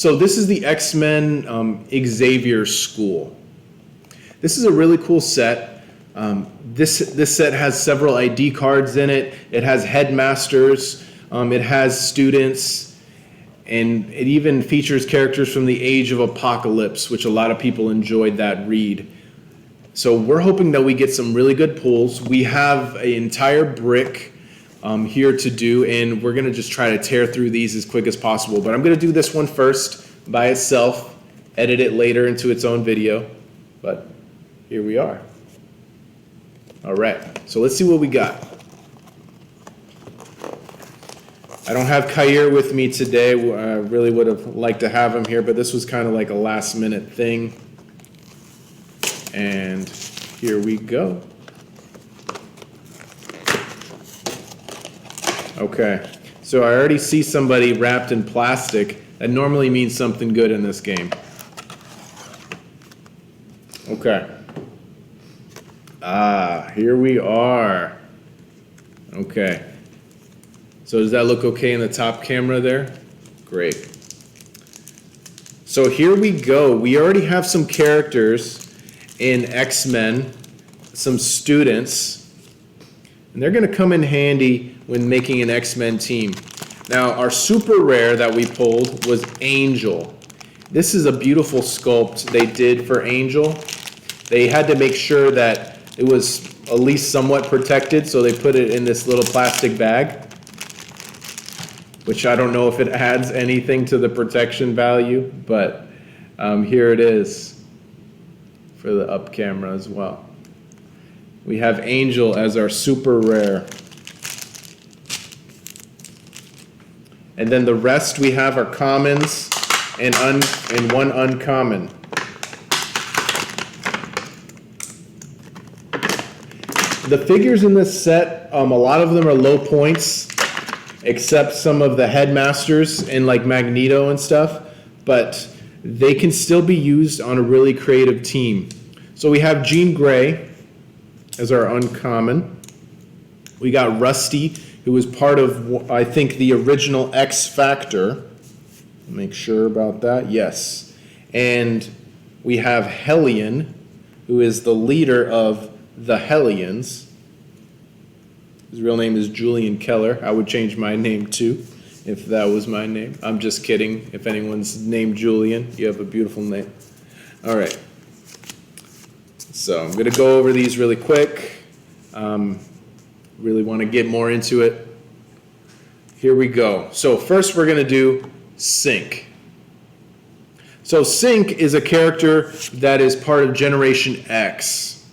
So this is the X-Men Xavier School. This is a really cool set. This set has several ID cards in it. It has headmasters. It has students. And it even features characters from the Age of Apocalypse, which a lot of people enjoyed that read. So we're hoping that we get some really good pulls. We have an entire brick here to do, and we're going to just try to tear through these as quick as possible. But I'm going to do this one first by itself, edit it later into its own video. But here we are. All right, so let's see what we got. I don't have Kair with me today. I really would have liked to have him here, but this was kind of like a last minute thing. And here we go. Okay, so I already see somebody wrapped in plastic. That normally means something good in this game. Okay. Here we are. Okay. So does that look okay in the top camera there? Great. So here we go. We already have some characters in X-Men, some students, and they're going to come in handy when making an X-Men team. Now, our super rare that we pulled was Angel. This is a beautiful sculpt they did for Angel. They had to make sure that it was at least somewhat protected, so they put it in this little plastic bag, which I don't know if it adds anything to the protection value, but here it is for the up camera as well. We have Angel as our super rare. And then the rest we have are commons and one uncommon. The figures in this set, a lot of them are low points, except some of the headmasters and like Magneto and stuff, but they can still be used on a really creative team. So we have Jean Grey as our uncommon. We got Rusty, who was part of, I think, the original X Factor. Make sure about that. Yes. And we have Hellion, who is the leader of the Hellions. His real name is Julian Keller. I would change my name too if that was my name. I'm just kidding. If anyone's named Julian, you have a beautiful name. All right. So I'm going to go over these really quick. Really want to get more into it. Here we go. So first we're going to do Sync. So Sync is a character that is part of Generation X.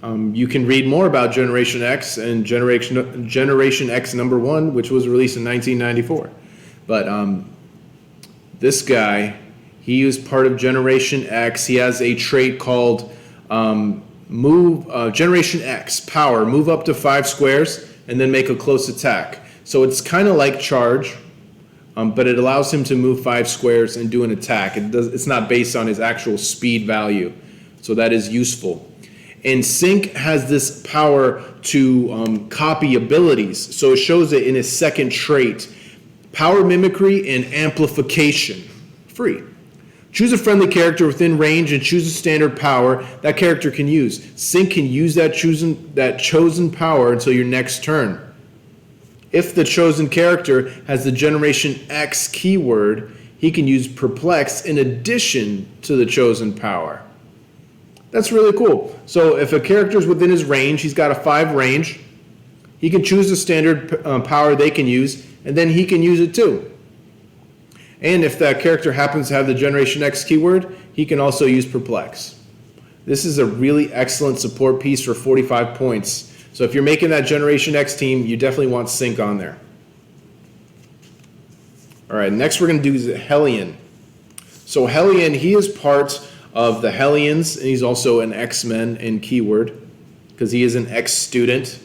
You can read more about Generation X and Generation X #1, which was released in 1994. But this guy, he was part of Generation X. He has a trait called Generation X, Power, move up to 5 squares and then make a close attack. So it's kind of like Charge, but it allows him to move 5 squares and do an attack. It's not based on his actual speed value, so that is useful. And Sync has this power to copy abilities. So it shows it in his second trait, Power Mimicry and Amplification. Free. Choose a friendly character within range and choose a standard power that character can use. Sync can use that chosen power until your next turn. If the chosen character has the Generation X keyword, he can use Perplex in addition to the chosen power. That's really cool. So if a character's within his range, he's got a 5 range, he can choose a standard power they can use, and then he can use it too. And if that character happens to have the Generation X keyword, he can also use Perplex. This is a really excellent support piece for 45 points. So if you're making that Generation X team, you definitely want Sync on there. All right, next we're going to do Hellion. So Hellion, he is part of the Hellions, and he's also an X-Men in keyword because he is an X-student.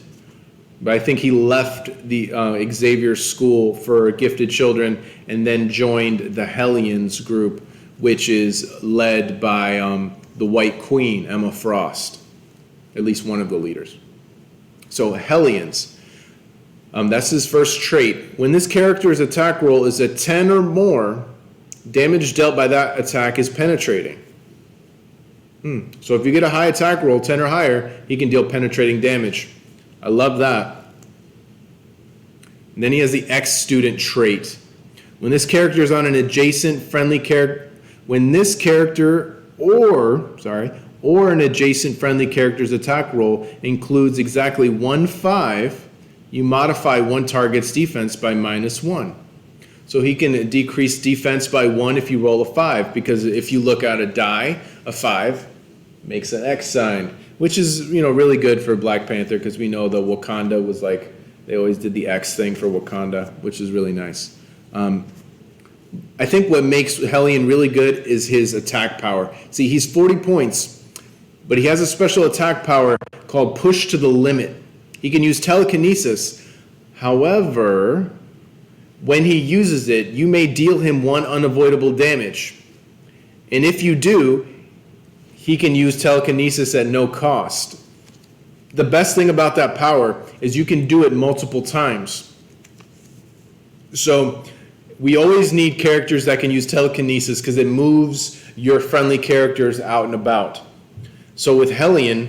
But I think he left the Xavier School for Gifted Children and then joined the Hellions group, which is led by the White Queen, Emma Frost, at least one of the leaders. So Hellions. That's his first trait. When this character's attack roll is a 10 or more, damage dealt by that attack is penetrating. So if you get a high attack roll, 10 or higher, he can deal penetrating damage. I love that. And then he has the ex-student trait. When this character is on an adjacent friendly character, when this character or an adjacent friendly character's attack roll includes exactly 1/5, you modify one target's defense by -1. So he can decrease defense by 1 if you roll a 5, because if you look at a die, a 5 makes an X sign, which is, really good for Black Panther, because we know the Wakanda was like, they always did the X thing for Wakanda, which is really nice. I think what makes Hellion really good is his attack power. See, he's 40 points, but he has a special attack power called Push to the Limit. He can use telekinesis. However, when he uses it, you may deal him 1 unavoidable damage. And if you do, he can use telekinesis at no cost. The best thing about that power is you can do it multiple times. So we always need characters that can use telekinesis because it moves your friendly characters out and about. So with Hellion,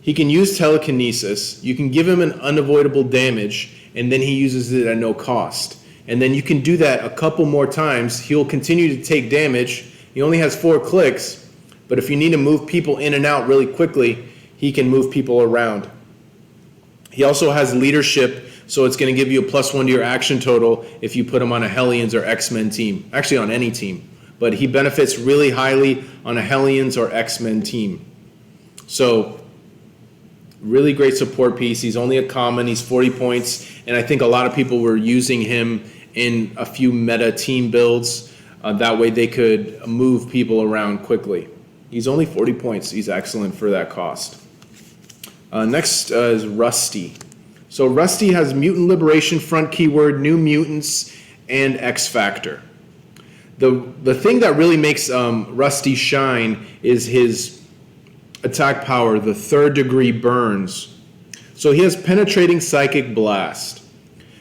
he can use telekinesis. You can give him an unavoidable damage, and then he uses it at no cost. And then you can do that a couple more times. He'll continue to take damage. He only has 4 clicks, but if you need to move people in and out really quickly, he can move people around. He also has leadership, so it's going to give you a +1 to your action total if you put him on a Hellions or X-Men team. Actually, on any team. But he benefits really highly on a Hellions or X-Men team. So, really great support piece. He's only a common. He's 40 points. And I think a lot of people were using him in a few meta team builds. That way they could move people around quickly. He's only 40 points. He's excellent for that cost. Next is Rusty. So Rusty has Mutant Liberation Front keyword, New Mutants, and X Factor. The thing that really makes Rusty shine is his attack power, the 3rd degree burns. So he has Penetrating Psychic Blast.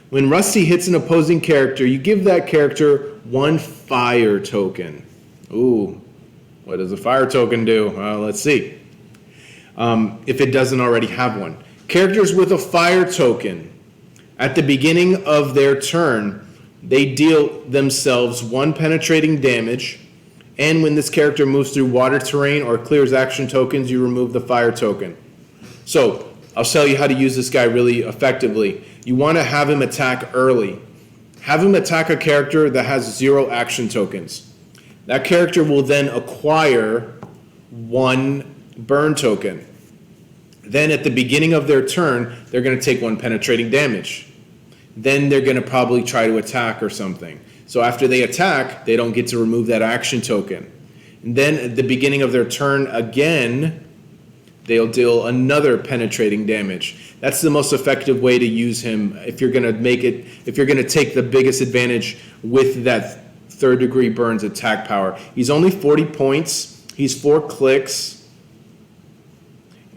When Rusty hits an opposing character, you give that character 1 fire token. Ooh, what does a fire token do? Well, let's see. If it doesn't already have one. Characters with a fire token, at the beginning of their turn, they deal themselves 1 penetrating damage, and when this character moves through water terrain or clears action tokens, you remove the fire token. So, I'll tell you how to use this guy really effectively. You want to have him attack early. Have him attack a character that has 0 action tokens. That character will then acquire 1 burn token. Then at the beginning of their turn, they're going to take 1 penetrating damage. Then they're going to probably try to attack or something. So after they attack, they don't get to remove that action token. And then at the beginning of their turn again, they'll deal another penetrating damage. That's the most effective way to use him if you're going to take the biggest advantage with that 3rd degree burns attack power. He's only 40 points. He's 4 clicks.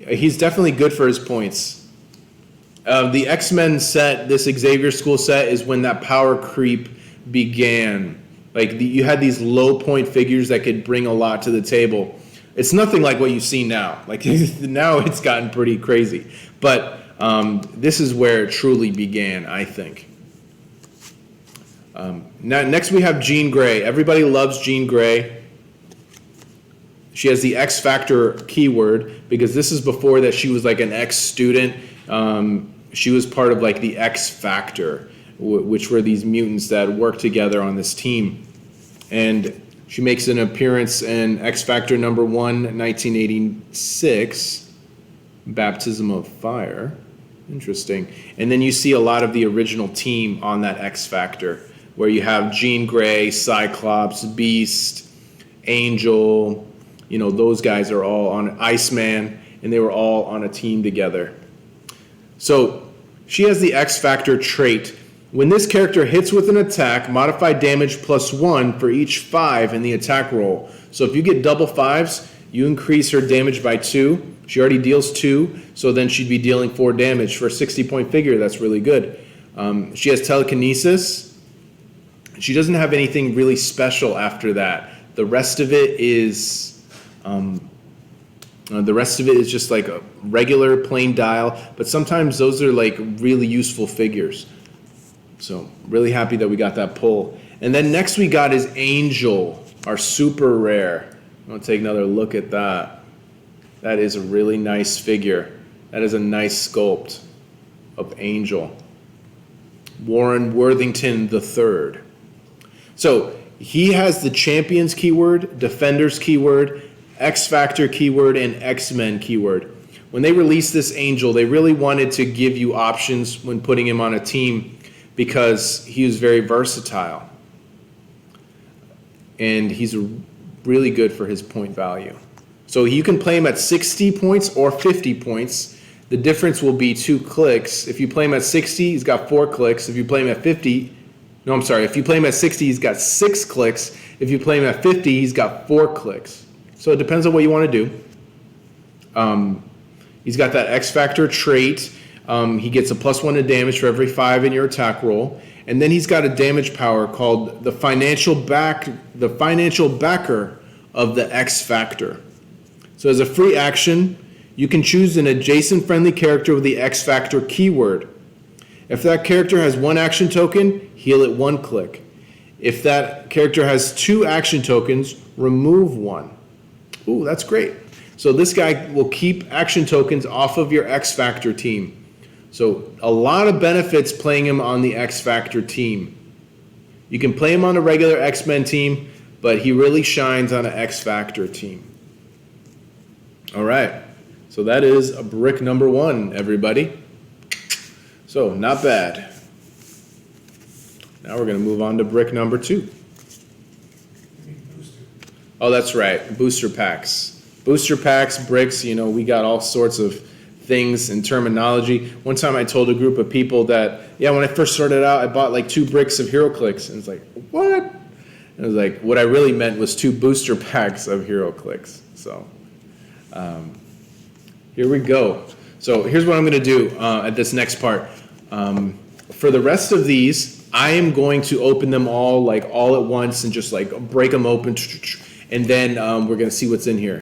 He's definitely good for his points. The X-Men set, this Xavier School set, is when that power creep began. You had these low point figures that could bring a lot to the table. It's nothing like what you see now. Now it's gotten pretty crazy. But this is where it truly began, I think. Next we have Jean Grey. Everybody loves Jean Grey. She has the X Factor keyword because this is before that she was like an X student. She was part of like the X Factor, which were these mutants that worked together on this team. And she makes an appearance in X Factor number 1, 1986, Baptism of Fire. Interesting. And then you see a lot of the original team on that X Factor, where you have Jean Grey, Cyclops, Beast, Angel. Those guys are all on Iceman, and they were all on a team together. So she has the X Factor trait. When this character hits with an attack, modify damage +1 for each 5 in the attack roll. So if you get double 5s, You increase her damage by 2. She already deals 2, so then she'd be dealing 4 damage. For a 60-point figure, that's really good. She has telekinesis. She doesn't have anything really special after that. The rest of it is just like a regular plain dial, but sometimes those are like really useful figures. So really happy that we got that pull. And then next we got is Angel, our super rare. I'm gonna take another look at that. That is a really nice figure. That is a nice sculpt of Angel. Warren Worthington III. So he has the Champions keyword, Defenders keyword, X Factor keyword, and X-Men keyword. When they released this Angel, they really wanted to give you options when putting him on a team because he was very versatile. And he's really good for his point value. So you can play him at 60 points or 50 points. The difference will be 2 clicks. If you play him at 60, he's got 4 clicks. If you play him at 50, no, I'm sorry. If you play him at 60, he's got 6 clicks. If you play him at 50, he's got 4 clicks. So it depends on what you want to do. He's got that X Factor trait. He gets a +1 to damage for every 5 in your attack roll. And then he's got a damage power called the financial backer of the X Factor. So as a free action, you can choose an adjacent friendly character with the X Factor keyword. If that character has 1 action token, heal it 1 click. If that character has 2 action tokens, remove 1. Ooh, that's great. So this guy will keep action tokens off of your X Factor team. So a lot of benefits playing him on the X Factor team. You can play him on a regular X-Men team, but he really shines on an X Factor team. All right, so that is a brick number 1, everybody. So not bad. Now we're gonna move on to brick number 2. Oh, that's right, booster packs. Booster packs, bricks, you know, we got all sorts of things and terminology. One time I told a group of people that, yeah, when I first started out, I bought like 2 bricks of HeroClix. And it's like, what? And it was like, what I really meant was 2 booster packs of HeroClix. So here we go. So here's what I'm gonna do at this next part. For the rest of these, I am going to open them all at once and just like break them open. And then we're gonna see what's in here.